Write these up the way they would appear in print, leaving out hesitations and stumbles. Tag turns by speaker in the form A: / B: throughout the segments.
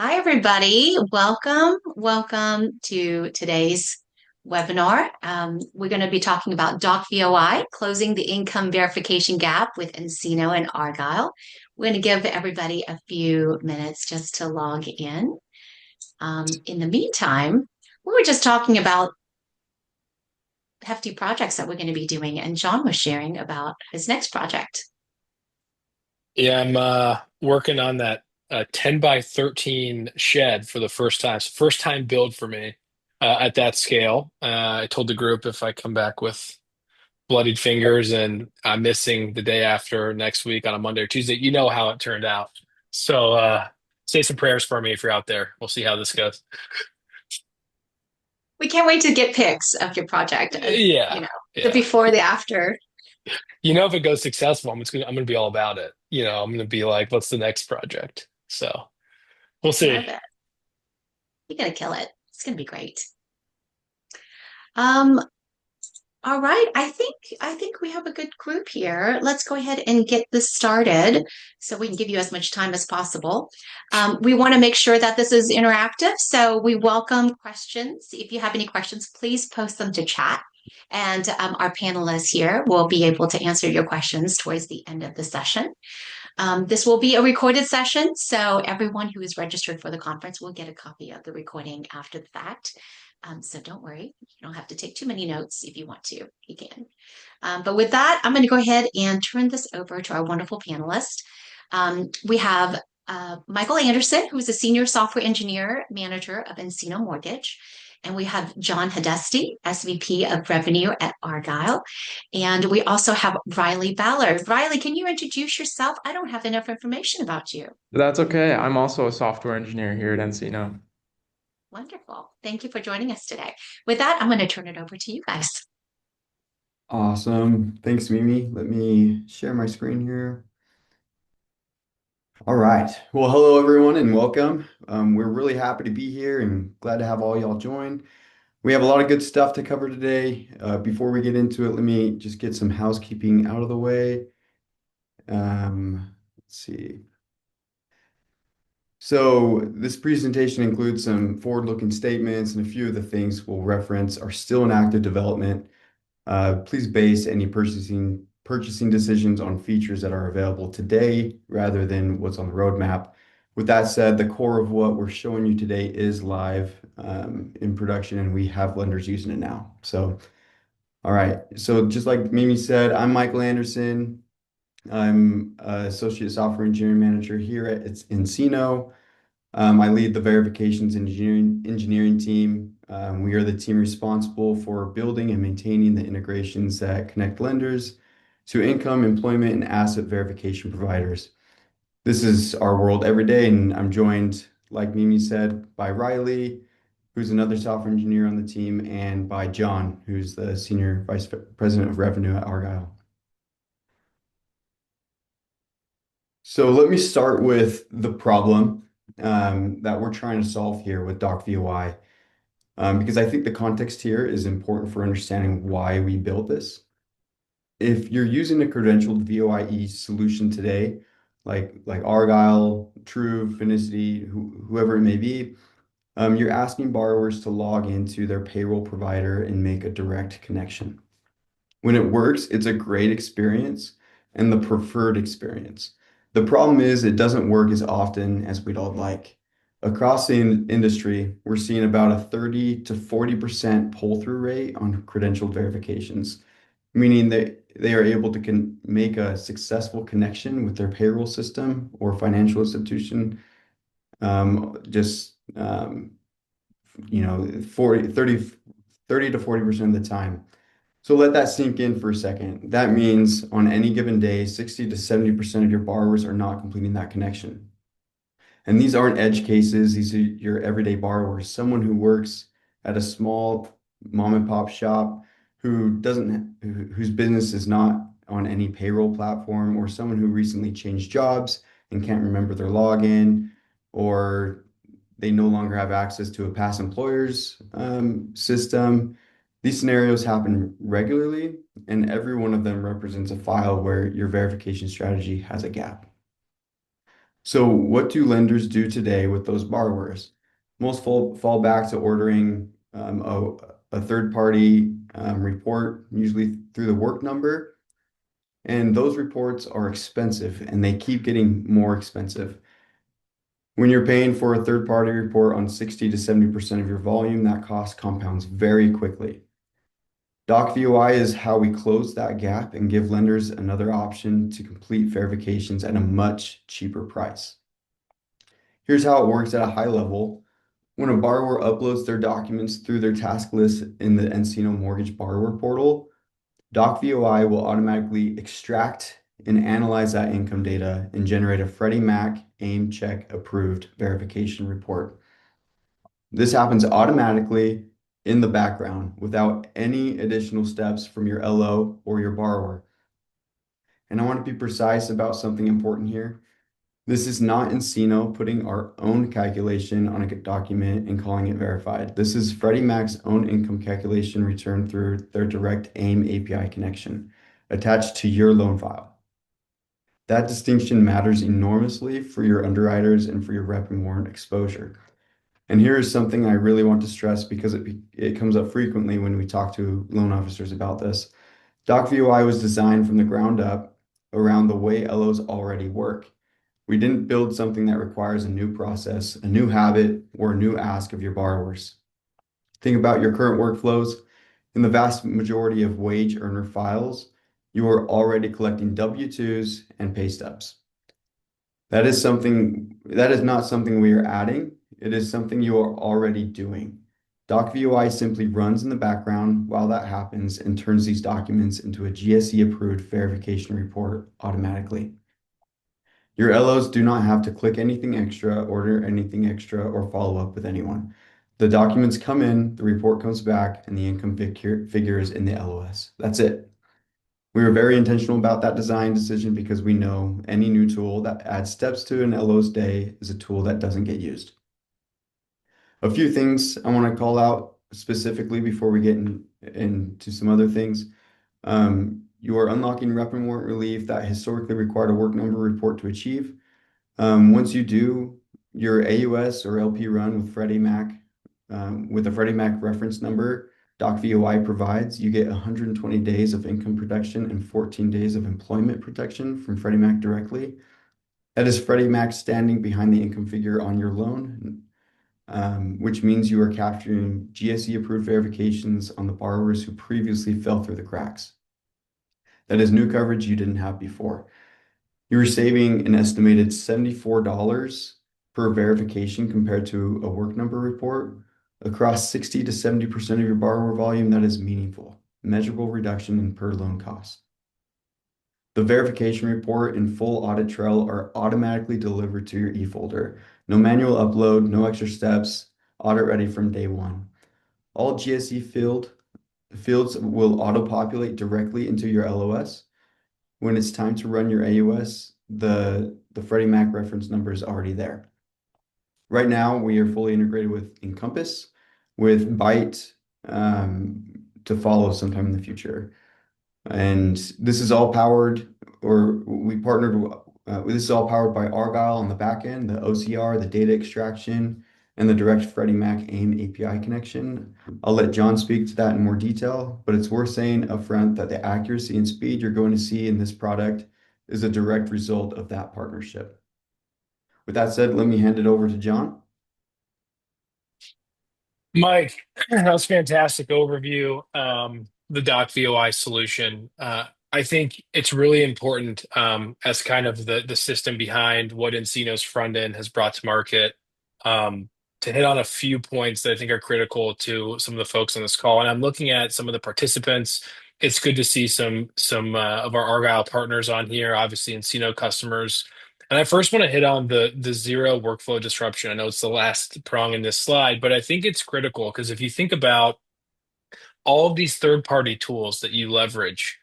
A: Hi, everybody. Welcome to today's webinar. We're going to be talking about Doc VOI, closing the income verification gap with nCino and Argyle. We're going to give everybody a few minutes just to log in. In the meantime, we were just talking about hefty projects that we're going to be doing, and John was sharing about his next project.
B: Yeah, I'm working on that 10 by 13 shed for the first time. It's the first time build for me at that scale. I told the group if I come back with bloodied fingers and I'm missing the day after next week on a Monday or Tuesday, you know how it turned out. So say some prayers for me if you're out there. We'll see how this goes.
A: We can't wait to get pics of your project,
B: Yeah,
A: the
B: yeah.
A: before, the after.
B: If it goes successful, I'm gonna be all about it. I'm gonna be like, what's the next project? So we'll see.
A: Love it. You're going to kill it. It's going to be great. Um, all right. I think we have a good group here. Let's go ahead and get this started so we can give you as much time as possible. We want to make sure that this is interactive, so we welcome questions. If you have any questions, please post them to chat, and our panelists here will be able to answer your questions towards the end of the session. This will be a recorded session, so everyone who is registered for the conference will get a copy of the recording after the fact. So don't worry, you don't have to take too many notes. If you want to, you can. But with that, I'm going to go ahead and turn this over to our wonderful panelists. We have Michael Anderson, who is a senior software engineer manager of nCino Mortgage. And we have John Hadesti, SVP of Revenue at Argyle. And we also have Riley Ballard. Riley, can you introduce yourself? I don't have enough information about you.
C: That's okay. I'm also a software engineer here at nCino.
A: Wonderful. Thank you for joining us today. With that, I'm going to turn it over to you guys.
D: Awesome. Thanks, Mimi. Let me share my screen here. All right. Well, hello, everyone, and welcome. We're really happy to be here and glad to have all y'all join. We have a lot of good stuff to cover today. Before we get into it, let me just get some housekeeping out of the way. Let's see. So this presentation includes some forward-looking statements, and a few of the things we'll reference are still in active development. Please base any purchasing decisions on features that are available today rather than what's on the roadmap. With that said, the core of what we're showing you today is live in production, and we have lenders using it now. So, all right. So just like Mimi said, I'm Michael Anderson. I'm Associate Software Engineering Manager here at nCino. I lead the verifications engineering team. We are the team responsible for building and maintaining the integrations that connect lenders to income, employment, and asset verification providers. This is our world every day, and I'm joined, like Mimi said, by Riley, who's another software engineer on the team, and by John, who's the Senior Vice President of Revenue at Argyle. So let me start with the problem that we're trying to solve here with Doc VOI, because I think the context here is important for understanding why we built this. If you're using a credentialed VOIE solution today, like Argyle, True, Finicity, whoever it may be, you're asking borrowers to log into their payroll provider and make a direct connection. When it works, it's a great experience and the preferred experience. The problem is it doesn't work as often as we'd all like. Across the industry, we're seeing about a 30 to 40% pull-through rate on credentialed verifications, meaning that they are able to make a successful connection with their payroll system or financial institution, just 30 to 40% of the time. So let that sink in for a second. That means on any given day, 60 to 70% of your borrowers are not completing that connection. And these aren't edge cases, these are your everyday borrowers, someone who works at a small mom and pop shop whose business is not on any payroll platform, or someone who recently changed jobs and can't remember their login, or they no longer have access to a past employer's system. These scenarios happen regularly, and every one of them represents a file where your verification strategy has a gap. So what do lenders do today with those borrowers? Most fall back to ordering a third-party report, usually through the work number. And those reports are expensive and they keep getting more expensive. When you're paying for a third-party report on 60 to 70% of your volume, that cost compounds very quickly. Doc VOI is how we close that gap and give lenders another option to complete verifications at a much cheaper price. Here's how it works at a high level. When a borrower uploads their documents through their task list in the nCino Mortgage Borrower Portal, Doc VOI will automatically extract and analyze that income data and generate a Freddie Mac AIM check approved verification report. This happens automatically in the background without any additional steps from your LO or your borrower. And I want to be precise about something important here. This is not nCino putting our own calculation on a document and calling it verified. This is Freddie Mac's own income calculation returned through their direct AIM API connection attached to your loan file. That distinction matters enormously for your underwriters and for your rep and warrant exposure. And here is something I really want to stress because it comes up frequently when we talk to loan officers about this. Doc VOI was designed from the ground up around the way LOs already work. We didn't build something that requires a new process, a new habit, or a new ask of your borrowers. Think about your current workflows. In the vast majority of wage earner files, you are already collecting W-2s and pay stubs. That is not something we are adding. It is something you are already doing. Doc VOI simply runs in the background while that happens and turns these documents into a GSE approved verification report automatically. Your LOs do not have to click anything extra, order anything extra, or follow up with anyone. The documents come in, the report comes back, and the income figures in the LOS. That's it. We were very intentional about that design decision because we know any new tool that adds steps to an LO's day is a tool that doesn't get used. A few things I want to call out specifically before we get into some other things. You are unlocking rep and warrant relief that historically required a work number report to achieve. Once you do your AUS or LP run with Freddie Mac, with a Freddie Mac reference number, Doc VOI provides, you get 120 days of income protection and 14 days of employment protection from Freddie Mac directly. That is Freddie Mac standing behind the income figure on your loan, which means you are capturing GSE approved verifications on the borrowers who previously fell through the cracks. That is new coverage you didn't have before. You're saving an estimated $74 per verification compared to a work number report. Across 60 to 70% of your borrower volume, that is meaningful, measurable reduction in per loan cost. The verification report and full audit trail are automatically delivered to your e-folder. No manual upload, no extra steps, audit ready from day one. All GSE fields will auto-populate directly into your LOS. When it's time to run your AUS, the Freddie Mac reference number is already there. Right now, we are fully integrated with Encompass, with Byte to follow sometime in the future. And this is all powered, this is all powered by Argyle on the back end, the OCR, the data extraction, and the direct Freddie Mac AIM API connection. I'll let John speak to that in more detail, but it's worth saying upfront that the accuracy and speed you're going to see in this product is a direct result of that partnership. With that said, let me hand it over to John.
B: Mike, that was a fantastic overview. The Doc VOI solution. I think it's really important as kind of the system behind what nCino's front end has brought to market to hit on a few points that I think are critical to some of the folks on this call. And I'm looking at some of the participants. It's good to see some of our Argyle partners on here, obviously nCino customers. And I first want to hit on the zero workflow disruption. I know it's the last prong in this slide, but I think it's critical because if you think about all of these third-party tools that you leverage,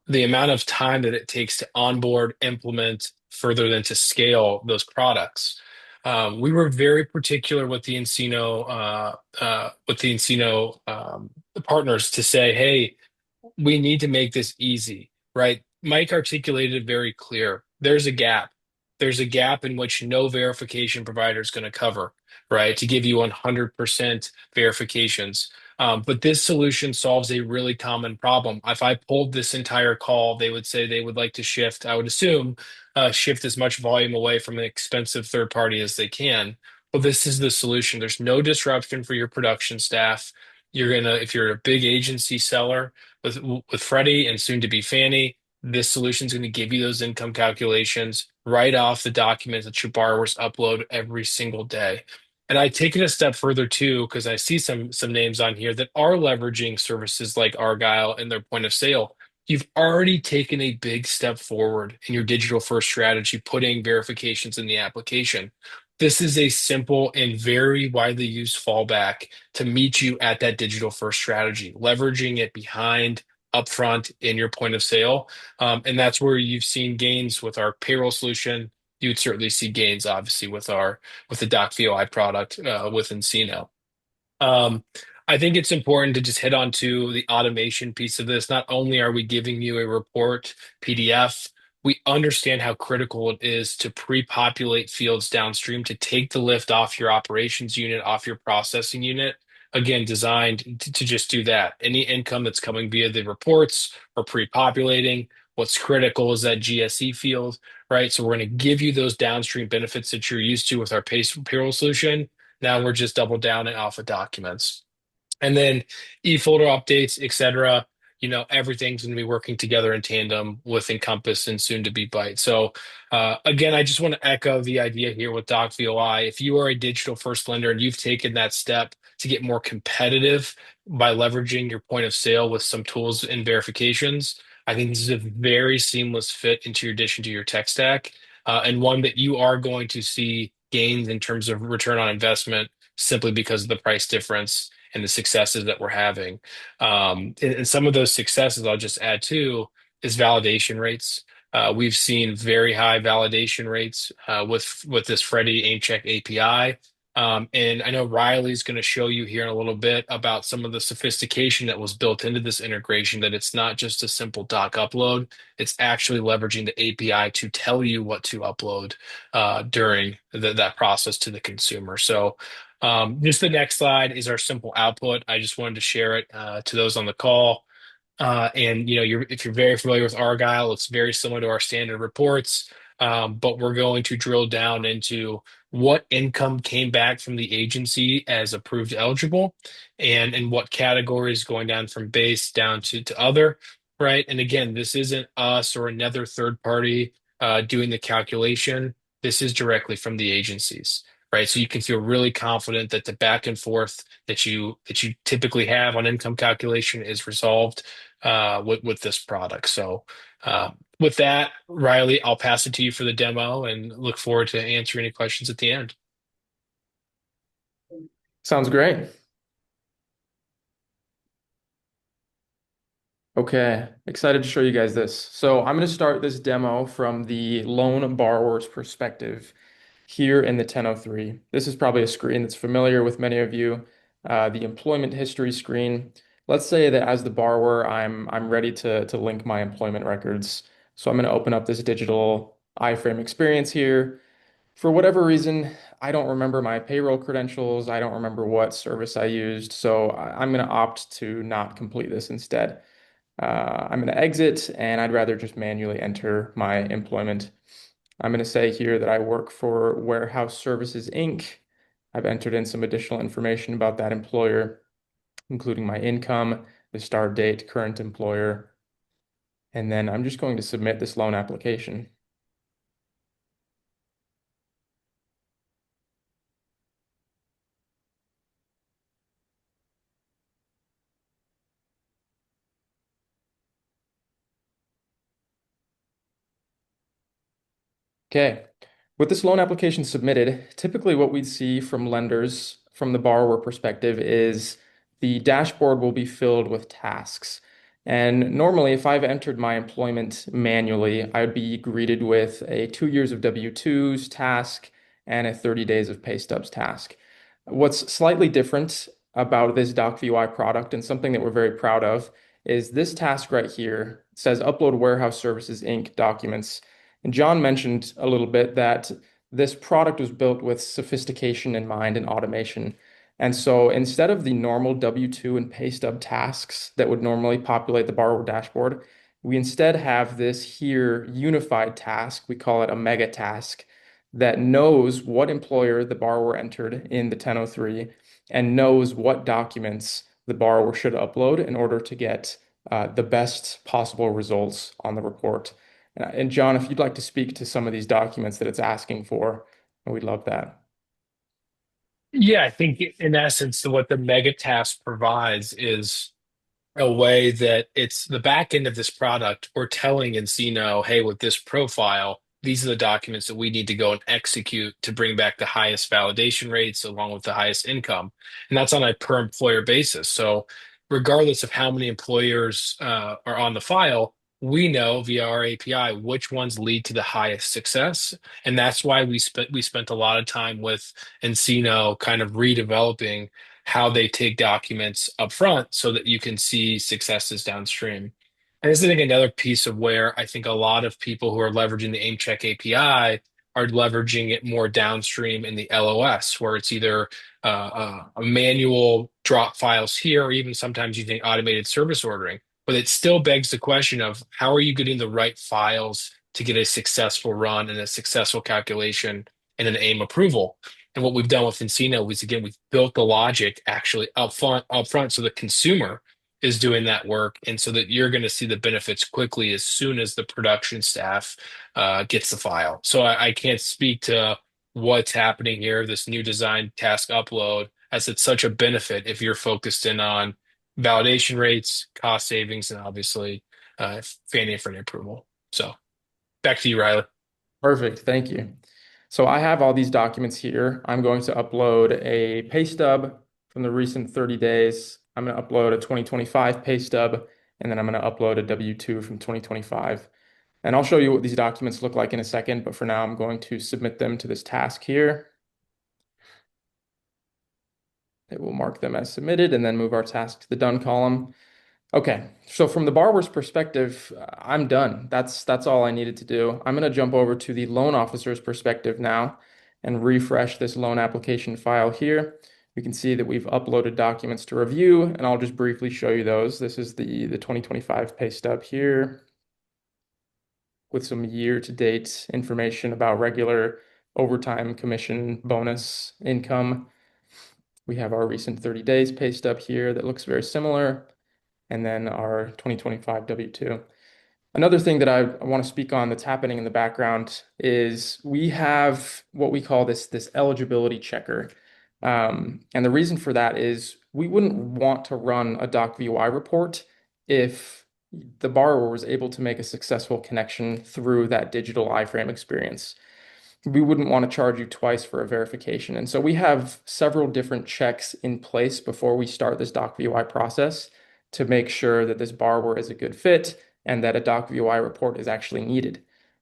B: the amount of time that it takes to onboard, implement, further than to scale those products. We were very particular with the nCino partners to say, hey, we need to make this easy, right? Mike articulated it very clear. There's a gap. there's a gap in which no verification provider is going to cover, right? To give you 100% verifications. But this solution solves a really common problem. If I pulled this entire call, they would say they would like to shift, I would assume, shift as much volume away from an expensive third party as they can. Well, this is the solution. There's no disruption for your production staff. If you're a big agency seller with Freddie and soon to be Fannie, this solution is going to give you those income calculations right off the documents that your borrowers upload every single day. And I take it a step further too, because I see some names on here that are leveraging services like Argyle in their point of sale. You've already taken a big step forward in your digital first strategy, putting verifications in the application. This is a simple and very widely used fallback to meet you at that digital first strategy, leveraging it behind upfront in your point of sale. And that's where you've seen gains with our payroll solution. You'd certainly see gains, obviously, with the Doc VOI product with nCino. Um, I think it's important to just hit on to the automation piece of this. Not only are we giving you a report PDF, we understand how critical it is to pre-populate fields downstream to take the lift off your operations unit, off your processing unit. Again, designed to just do that. Any income that's coming via the reports or pre-populating, what's critical is that GSE field, right? So we're going to give you those downstream benefits that you're used to with our payroll solution. Now we're just double down and off of documents. And then e-folder updates, et cetera. Everything's going to be working together in tandem with Encompass and soon to be Byte. So again, I just want to echo the idea here with Doc VOI. If you are a digital first lender and you've taken that step to get more competitive by leveraging your point of sale with some tools and verifications, I think this is a very seamless fit into your addition to your tech stack, and one that you are going to see gains in terms of return on investment simply because of the price difference and the successes that we're having. And some of those successes, I'll just add to, is validation rates. We've seen very high validation rates with this Freddie AimCheck API. And I know Riley's going to show you here in a little bit about some of the sophistication that was built into this integration, that it's not just a simple doc upload, it's actually leveraging the API to tell you what to upload during that process to the consumer. So just the next slide is our simple output. I just wanted to share it to those on the call. And if you're very familiar with Argyle, it's very similar to our standard reports. But we're going to drill down into what income came back from the agency as approved eligible, and in what categories, going down from base down to other, right? And again, this isn't us or another third party doing the calculation. This is directly from the agencies, right? So you can feel really confident that the back and forth that you typically have on income calculation is resolved with this product. So with that, Riley, I'll pass it to you for the demo and look forward to answering any questions at the end.
C: Sounds great. Okay, excited to show you guys this. So I'm going to start this demo from the loan borrower's perspective here in the 1003. This is probably a screen that's familiar with many of you, the employment history screen. Let's say that as the borrower, I'm ready to link my employment records. So I'm going to open up this digital iframe experience here. For whatever reason, I don't remember my payroll credentials. I don't remember what service I used. So I'm going to opt to not complete this instead. I'm going to exit, and I'd rather just manually enter my employment. I'm going to say here that I work for Warehouse Services, Inc. I've entered in some additional information about that employer, including my income, the start date, current employer, and then I'm just going to submit this loan application. Okay, with this loan application submitted, typically what we'd see from lenders from the borrower perspective is the dashboard will be filled with tasks. And normally, if I've entered my employment manually, I would be greeted with a 2 years of W-2s task and a 30 days of pay stubs task. What's slightly different about this DocVUI product, and something that we're very proud of, is this task right here. It says upload Warehouse Services Inc. documents. And John mentioned a little bit that this product was built with sophistication in mind and automation. And so instead of the normal W-2 and pay stub tasks that would normally populate the borrower dashboard, we instead have this here unified task. We call it a mega task that knows what employer the borrower entered in the 1003 and knows what documents the borrower should upload in order to get the best possible results on the report. And John, if you'd like to speak to some of these documents that it's asking for, we'd love that.
B: Yeah, I think in essence, what the mega task provides is a way that it's the back end of this product. We're telling nCino, hey, with this profile, these are the documents that we need to go and execute to bring back the highest validation rates along with the highest income. And that's on a per employer basis. So regardless of how many employers are on the file, we know via our API which ones lead to the highest success. And that's why we spent a lot of time with nCino kind of redeveloping how they take documents up front so that you can see successes downstream. And this is, I think, another piece of where I think a lot of people who are leveraging the AimCheck API are leveraging it more downstream in the LOS, where it's either a manual drop files here, or even sometimes using automated service ordering. But it still begs the question of how are you getting the right files to get a successful run and a successful calculation and an AIM approval? And what we've done with nCino is again, we've built the logic actually up front so the consumer is doing that work and so that you're going to see the benefits quickly as soon as the production staff gets the file. So I can't speak to what's happening here, this new design task upload, as it's such a benefit if you're focused in on validation rates, cost savings, and obviously Fannie and Freddie approval. So back to you, Riley.
C: Perfect. Thank you. So I have all these documents here. I'm going to upload a pay stub from the recent 30 days. I'm going to upload a 2025 pay stub, and then I'm going to upload a W-2 from 2025. And I'll show you what these documents look like in a second, but for now, I'm going to submit them to this task here. It will mark them as submitted and then move our task to the done column. Okay, so from the borrower's perspective, I'm done. That's all I needed to do. I'm going to jump over to the loan officer's perspective now and refresh this loan application file here. We can see that we've uploaded documents to review, and I'll just briefly show you those. This is the 2025 pay stub here with some year-to-date information about regular overtime commission bonus income. We have our recent 30 days pay stub here that looks very similar, and then our 2025 W-2. Another thing that I want to speak on that's happening in the background is we have what we call this eligibility checker. And the reason for that is we wouldn't want to run a doc VOI report if the borrower was able to make a successful connection through that digital iframe experience. We wouldn't want to charge you twice for a verification. And so we have several different checks in place before we start this doc VOI process to make sure that this borrower is a good fit and that a doc VOI report is actually needed.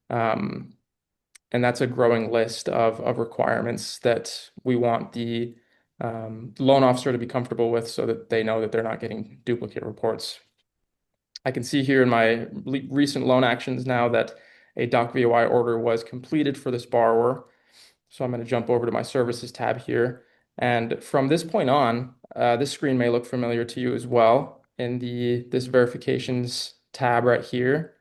C: And that's a growing list of requirements that we want the loan officer to be comfortable with so that they know that they're not getting duplicate reports. I can see here in my recent loan actions now that a doc VOI order was completed for this borrower. So I'm going to jump over to my services tab here. And from this point on, this screen may look familiar to you as well in this verifications tab right here.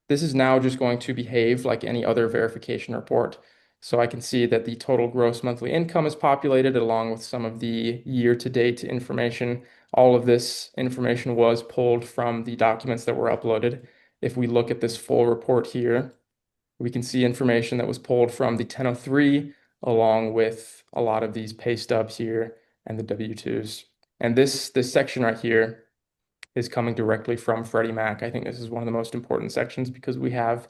C: This is now just going to behave like any other verification report. So I can see that the total gross monthly income is populated along with some of the year-to-date information. All of this information was pulled from the documents that were uploaded. If we look at this full report here, we can see information that was pulled from the 1003 along with a lot of these pay stubs here and the W-2s. And this section right here is coming directly from Freddie Mac. I think this is one of the most important sections because we have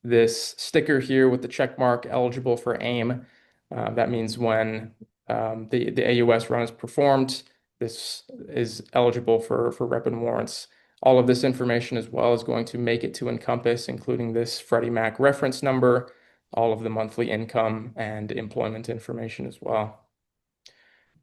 C: this sticker here with the check mark eligible for AIM. That means when the AUS run is performed, this is eligible for rep and warrants. All of this information as well is going to make it to Encompass, including this Freddie Mac reference number, all of the monthly income and employment information as well.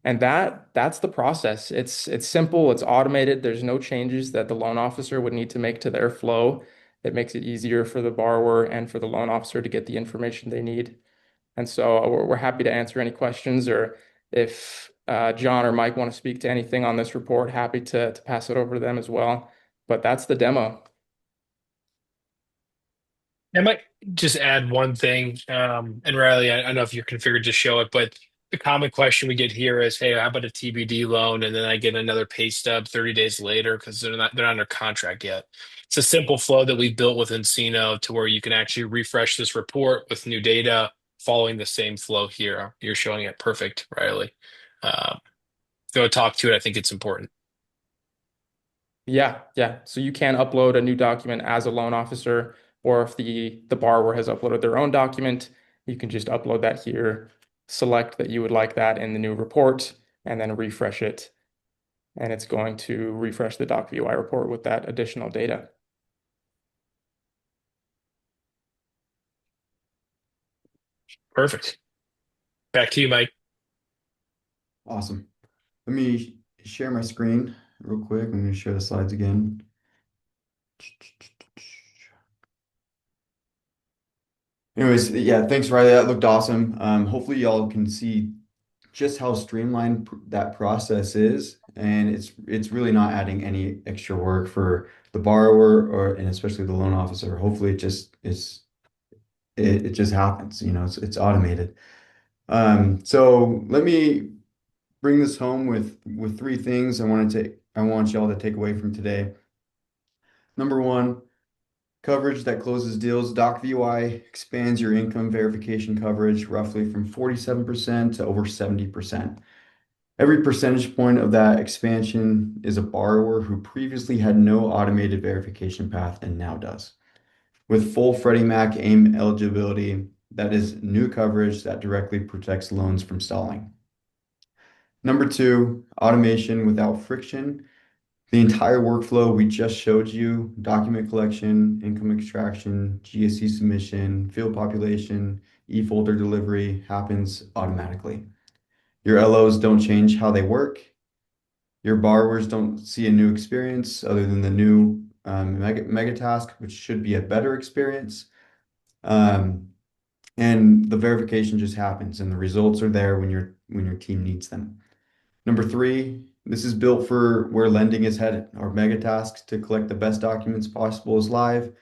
C: And that's the process. It's simple, it's automated. There's no changes that the loan officer would need to make to their flow. It makes it easier for the borrower and for the loan officer to get the information they need. And so we're happy to answer any questions, or if John or Mike want to speak to anything on this report, happy to pass it over to them as well. But that's the demo.
B: I might just add one thing. And Riley, I don't know if you're configured to show it, but the common question we get here is, hey, how about a TBD loan? And then I get another pay stub 30 days later because they're not under contract yet. It's a simple flow that we've built with nCino to where you can actually refresh this report with new data following the same flow here. You're showing it perfect, Riley. Um, Go talk to it. I think it's important.
C: Yeah, yeah. So you can upload a new document as a loan officer, or if the borrower has uploaded their own document, you can just upload that here, select that you would like that in the new report, and then refresh it. And it's going to refresh the doc VOI report with that additional data.
B: Perfect. Back to you, Mike.
D: Awesome. Let me share my screen real quick. I'm going to share the slides again. Anyways, yeah, thanks, Riley. That looked awesome. Hopefully y'all can see just how streamlined that process is, and it's really not adding any extra work for the borrower and especially the loan officer. Hopefully it just happens, it's automated. So let me bring this home with three things I want y'all to take away from today. Number one, coverage that closes deals. Doc VOI expands your income verification coverage roughly from 47% to over 70%. Every percentage point of that expansion is a borrower who previously had no automated verification path and now does. With full Freddie Mac AIM eligibility, that is new coverage that directly protects loans from stalling. Number two, automation without friction. The entire workflow we just showed you, document collection, income extraction, GSE submission, field population, e-folder delivery, happens automatically. Your LOs don't change how they work. Your borrowers don't see a new experience other than the new mega task, which should be a better experience. And the verification just happens, and the results are there when your team needs them. Number three, this is built for where lending is headed. Our mega task to collect the best documents possible is live.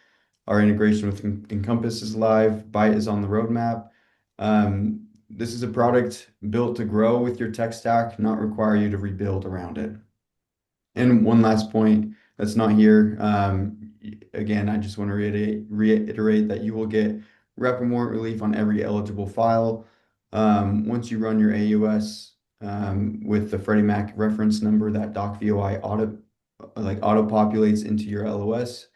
D: Our integration with Encompass is live. Byte is on the roadmap. This is a product built to grow with your tech stack, not require you to rebuild around it. And one last point that's not here. Again, I just want to reiterate that you will get rep and warrant relief on every eligible file. Once you run your AUS with the Freddie Mac reference number, that doc VOI auto populates into your LOS.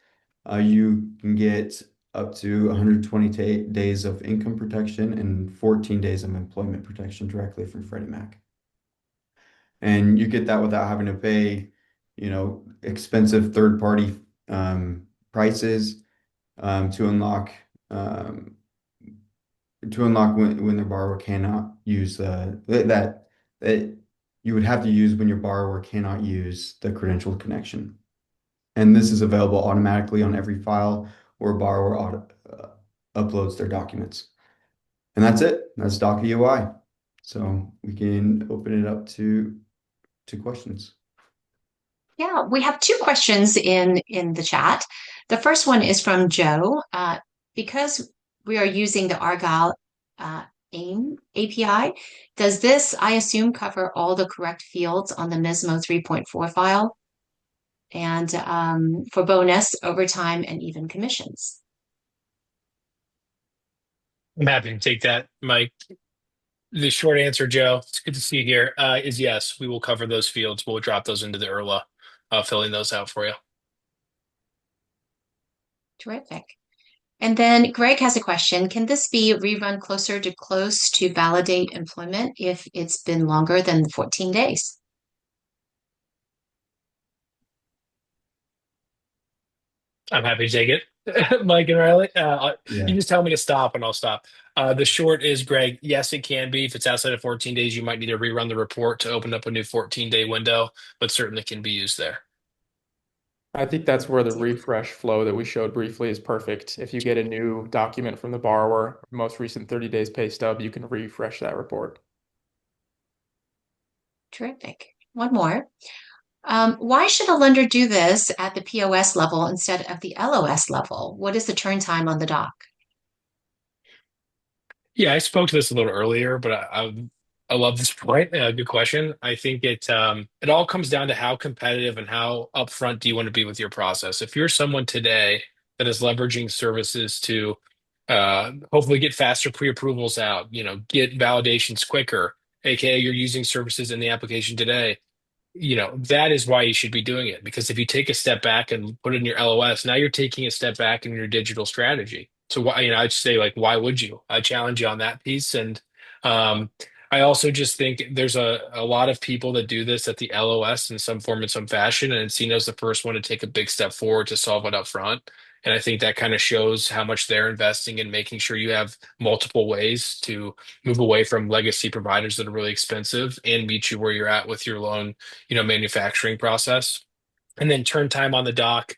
D: You can get up to 120 days of income protection and 14 days of employment protection directly from Freddie Mac. And you get that without having to pay, expensive third-party prices to unlock when the borrower cannot use that you would have to use when your borrower cannot use the credentialed connection. And this is available automatically on every file where a borrower uploads their documents. And that's it. That's Doc VOI. So we can open it up to questions.
A: Yeah, we have two questions in the chat. The first one is from Joe. Because we are using the Argyle AIM API, does this, I assume, cover all the correct fields on the Mismo 3.4 file? And for bonus, overtime, and even commissions.
B: I'm happy to take that, Mike. The short answer, Joe, it's good to see you here, is yes, we will cover those fields. We'll drop those into the IRLA, filling those out for you.
A: Terrific. And then Greg has a question. Can this be rerun closer to close to validate employment if it's been longer than 14 days?
B: I'm happy to take it, Mike and Riley.
D: Yeah.
B: You just tell me to stop and I'll stop. The short is, Greg, yes, it can be. If it's outside of 14 days, you might need to rerun the report to open up a new 14-day window, but certainly can be used there.
C: I think that's where the refresh flow that we showed briefly is perfect. If you get a new document from the borrower, most recent 30 days pay stub, you can refresh that report.
A: Terrific. One more. Why should a lender do this at the POS level instead of the LOS level? What is the turn time on the doc?
B: Yeah, I spoke to this a little earlier, but I love this point. Good question. I think it all comes down to how competitive and how upfront do you want to be with your process. If you're someone today that is leveraging services to hopefully get faster pre-approvals out, get validations quicker, aka you're using services in the application today, that is why you should be doing it. Because if you take a step back and put it in your LOS, now you're taking a step back in your digital strategy. So why, I'd say like, why would you? I challenge you on that piece. And um, I also just think there's a lot of people that do this at the LOS in some form and some fashion. And nCino's the first one to take a big step forward to solve it up front. And I think that kind of shows how much they're investing in making sure you have multiple ways to move away from legacy providers that are really expensive and meet you where you're at with your loan manufacturing process. And then turn time on the dock,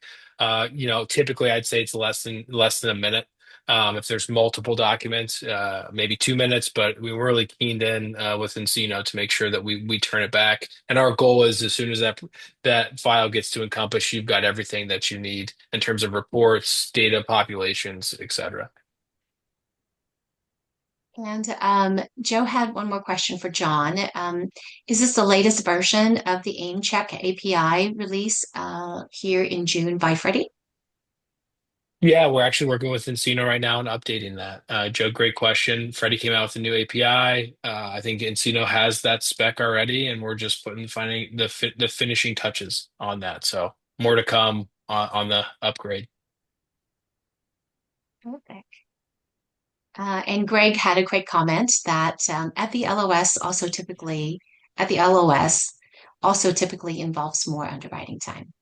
B: typically I'd say it's less than a minute. If there's multiple documents, maybe 2 minutes, but we were really keened in with nCino to make sure that we turn it back. And our goal is as soon as that file gets to Encompass, you've got everything that you need in terms of reports, data, populations, et cetera.
A: And Joe had one more question for John. Is this the latest version of the AIM Check API release here in June by Freddie?
B: Yeah, we're actually working with nCino right now and updating that. Joe, great question. Freddie came out with a new API. I think nCino has that spec already, and we're just finding the finishing touches on that. So more to come on the upgrade.
A: Perfect. And Greg had a quick comment that at the LOS also typically involves more underwriting time.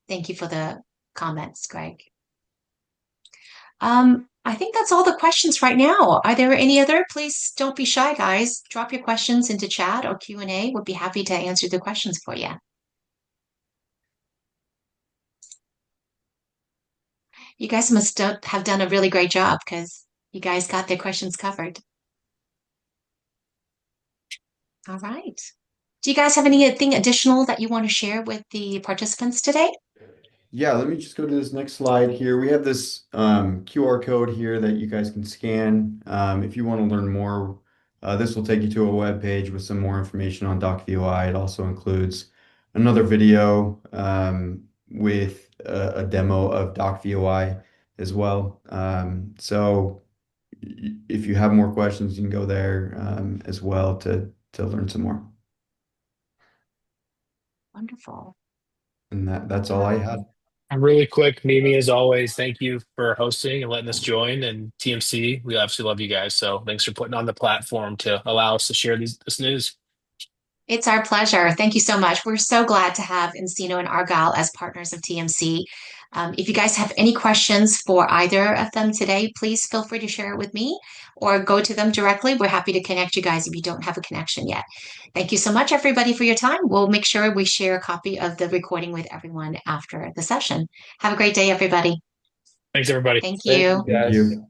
A: Thank you for the comments, Greg. I think that's all the questions right now. Are there any other? Please don't be shy, guys. Drop your questions into chat or Q&A. We'll be happy to answer the questions for you. You guys must have done a really great job because you guys got their questions covered. All right. Do you guys have anything additional that you want to share with the participants today?
D: Yeah, let me just go to this next slide here. We have this QR code here that you guys can scan. If you want to learn more, this will take you to a web page with some more information on DocVOI. It also includes another video with a demo of DocVOI as well. So if you have more questions, you can go there as well to learn some more.
A: Wonderful.
D: And that's all I had.
B: Really quick, Mimi, as always, thank you for hosting and letting us join. And TMC, we absolutely love you guys. So thanks for putting on the platform to allow us to share this news.
A: It's our pleasure. Thank you so much. We're so glad to have nCino and Argyle as partners of TMC. If you guys have any questions for either of them today, please feel free to share it with me or go to them directly. We're happy to connect you guys if you don't have a connection yet. Thank you so much, everybody, for your time. We'll make sure we share a copy of the recording with everyone after the session. Have a great day, everybody.
B: Thanks, everybody.
A: Thank you.
C: Thank you, guys.
D: Thank you.